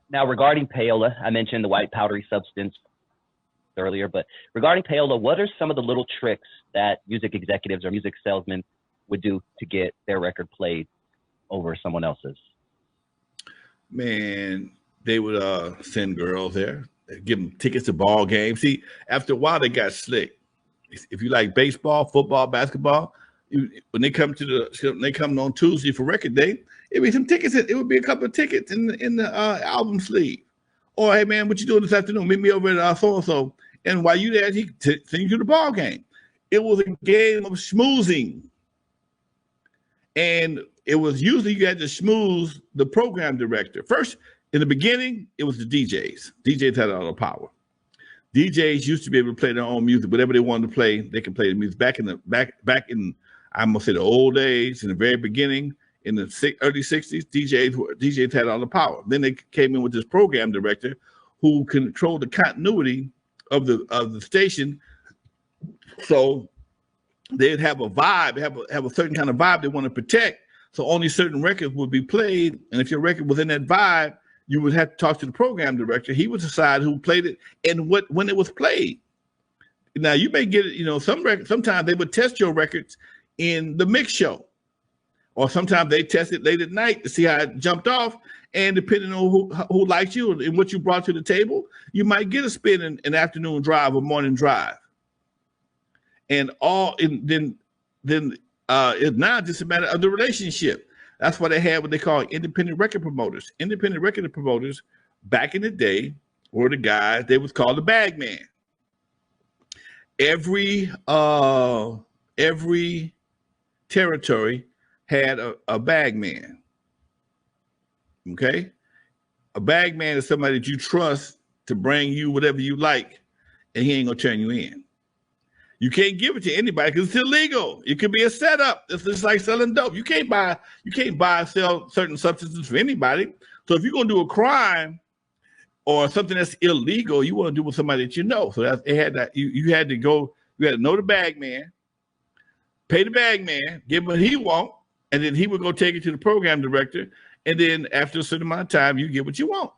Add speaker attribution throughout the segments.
Speaker 1: Now, regarding payola, I mentioned the white powdery substance earlier, but regarding payola, what are some of the little tricks that music executives or music salesmen would do to get their record played over someone else's?
Speaker 2: Man, they would send girls there, give them tickets to ball games. See, after a while, they got slick. If you like baseball, football, basketball, when they come on Tuesday for record day, it'd be some tickets. It would be a couple of tickets in the album sleeve. Or hey man, what you doing this afternoon? Meet me over at so and so. And while you there, he send you to the ball game. It was a game of schmoozing, and it was usually you had to schmooze the program director first. In the beginning, it was the DJs. DJs had all the power. DJs used to be able to play their own music, whatever they wanted to play, they could play the music. Back in I'm gonna say the old days, in the very beginning, in the early '60s, DJs had all the power. Then they came in with this program director who controlled the continuity of the station. So they'd have a vibe, have a certain kind of vibe they want to protect. So only certain records would be played, and if your record was in that vibe, you would have to talk to the program director. He would decide who played it and when it was played. Now you may get it, sometimes they would test your records in the mix show, or sometimes they test it late at night to see how it jumped off. And depending on who likes you and what you brought to the table, you might get a spin in an afternoon drive or morning drive. And then it's now just a matter of the relationship. That's why they had what they call independent record promoters. Independent record promoters back in the day were the guys, they was called the bagman. Every territory had a bagman. Okay? A bagman is somebody that you trust to bring you whatever you like, and he ain't gonna turn you in. You can't give it to anybody because it's illegal. It could be a setup. It's just like selling dope. You can't buy and sell certain substances for anybody. So if you're gonna do a crime or something that's illegal, you want to do with somebody that you know. So you had to know the bagman, pay the bagman, give him what he want, and then he would go take it to the program director. And then after a certain amount of time, you get what you want.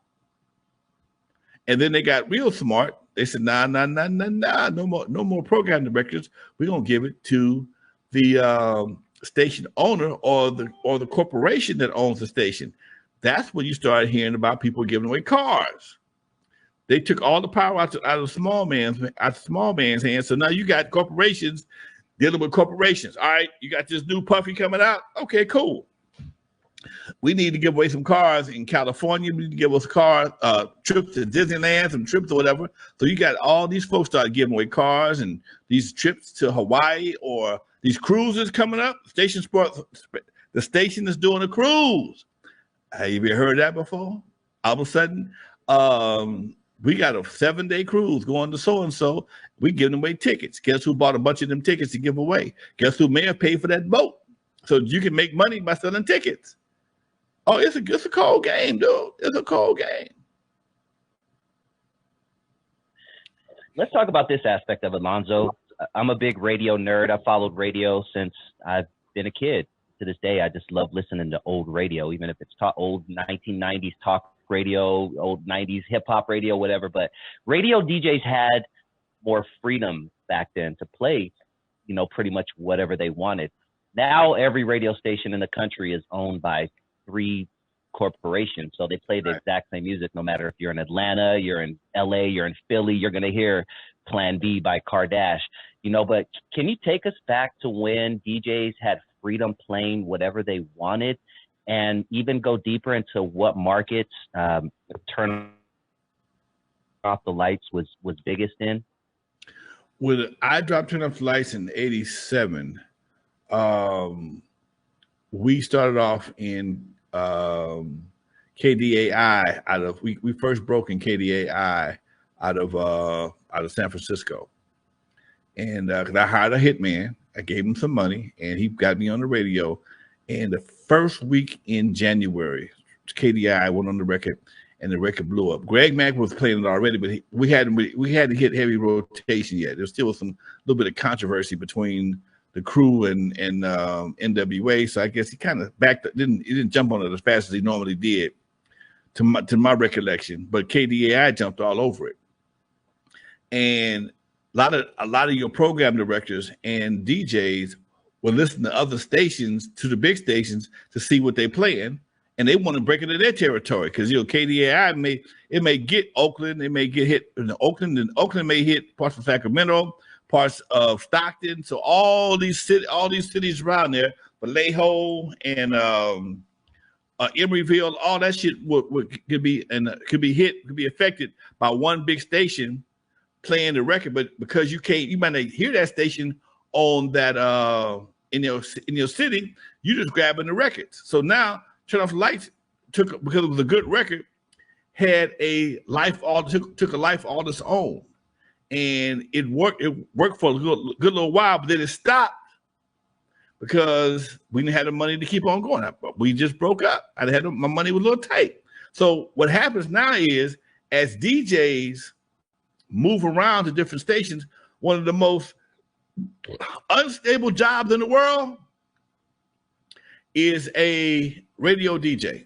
Speaker 2: And then they got real smart. They said, nah, no more program directors. We're gonna give it to the station owner or the corporation that owns the station. That's when you started hearing about people giving away cars. They took all the power out of small man's hands. So now you got corporations dealing with corporations. All right, you got this new puffy coming out. Okay, cool. We need to give away some cars in California. We need to give us cars, trips to Disneyland, some trips or whatever. So you got all these folks start giving away cars and these trips to Hawaii or these cruises coming up. The station is doing a cruise. Have you ever heard that before? All of a sudden, we got a 7-day cruise going to so-and-so. We giving away tickets. Guess who bought a bunch of them tickets to give away? Guess who may have paid for that boat? So you can make money by selling tickets. Oh, it's a cold game, dude. It's a cold game.
Speaker 1: Let's talk about this aspect of it, Lonzo. I'm a big radio nerd. I followed radio since I've been a kid. To this day, I just love listening to old radio, even if it's old 1990s talk radio, old 90s hip hop radio, whatever. But radio DJs had more freedom back then to play, pretty much whatever they wanted. Now every radio station in the country is owned by 3 corporations. So they play the exact same music, no matter if you're in Atlanta, you're in LA, you're in Philly, you're going to hear Plan B by Kardashian, but can you take us back to when DJs had freedom playing whatever they wanted, and even go deeper into what markets turn off the lights was biggest in?
Speaker 2: When I dropped Turn Off the Lights in '87, we started off in KDAI we first broke in KDAI out of San Francisco, and because I hired a hitman, I gave him some money, and he got me on the radio. And the first week in January, KDAI went on the record, and the record blew up. Greg Mack was playing it already, but we hadn't hit heavy rotation yet. There still was some little bit of controversy between the crew and N.W.A. So I guess he kind of didn't jump on it as fast as he normally did to my recollection, but KDAI jumped all over it. And a lot of your program directors and DJs will listen to other stations, to the big stations, to see what they're playing, and they want to break into their territory because KDAI may get Oakland, it may get hit in Oakland, and Oakland may hit parts of Sacramento, parts of Stockton. So all these cities around there, Vallejo and Emeryville, all that shit could be affected by one big station playing the record. But because you might not hear that station on that in your city, you just grabbing the records. So now Turn Off the Lights because it was a good record, had a life took a life all its own, and it worked for a good little while, but then it stopped because we didn't have the money to keep on going. We just broke up. My money was a little tight. So what happens now is, as DJs move around to different stations, one of the most unstable jobs in the world is a radio DJ.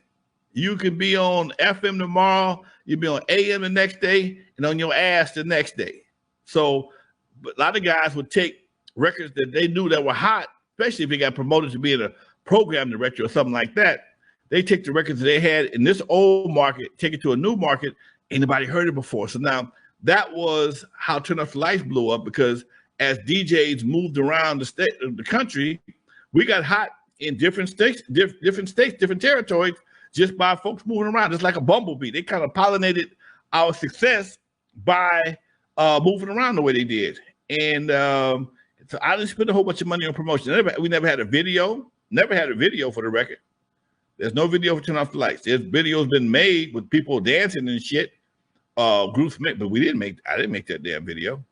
Speaker 2: You can be on FM tomorrow, you'll be on AM the next day, and on your ass the next day. So a lot of guys would take records that they knew that were hot, especially if they got promoted to being a program director or something like that. They take the records that they had in this old market, take it to a new market, anybody heard it before. So now that was how Turn Off the Lights blew up, because as DJs moved around the country, we got hot in different states, different territories, just by folks moving around. It's like a bumblebee. They kind of pollinated our success by moving around the way they did. And so I didn't spend a whole bunch of money on promotion. We never had a video. Never had a video for the record. There's no video for Turn Off the Lights. There's videos been made with people dancing and shit. Groups made, but I didn't make that damn video.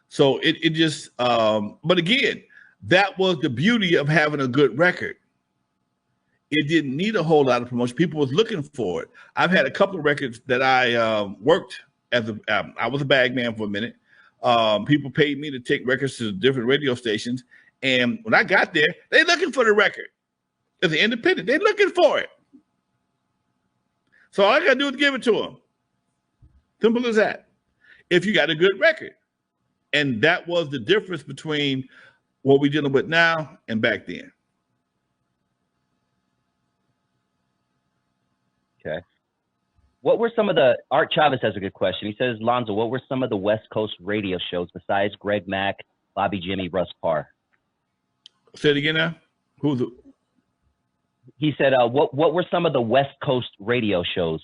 Speaker 2: So it just, but again, that was the beauty of having a good record. It didn't need a whole lot of promotion. People was looking for it. I've had a couple of records that I worked as I was a bagman for a minute. People paid me to take records to different radio stations. And when I got there, they looking for the record. As an independent, they looking for it. So all I got to do is give it to them. Simple as that. If you got a good record. And that was the difference between what we're dealing with now and back then.
Speaker 1: Okay. What were some of the, Art Chavez has a good question. He says, Lonzo, what were some of the West Coast radio shows besides Greg Mack, Bobby Jimmy, Russ Parr?
Speaker 2: Say it again now.
Speaker 1: He said, what were some of the West Coast radio shows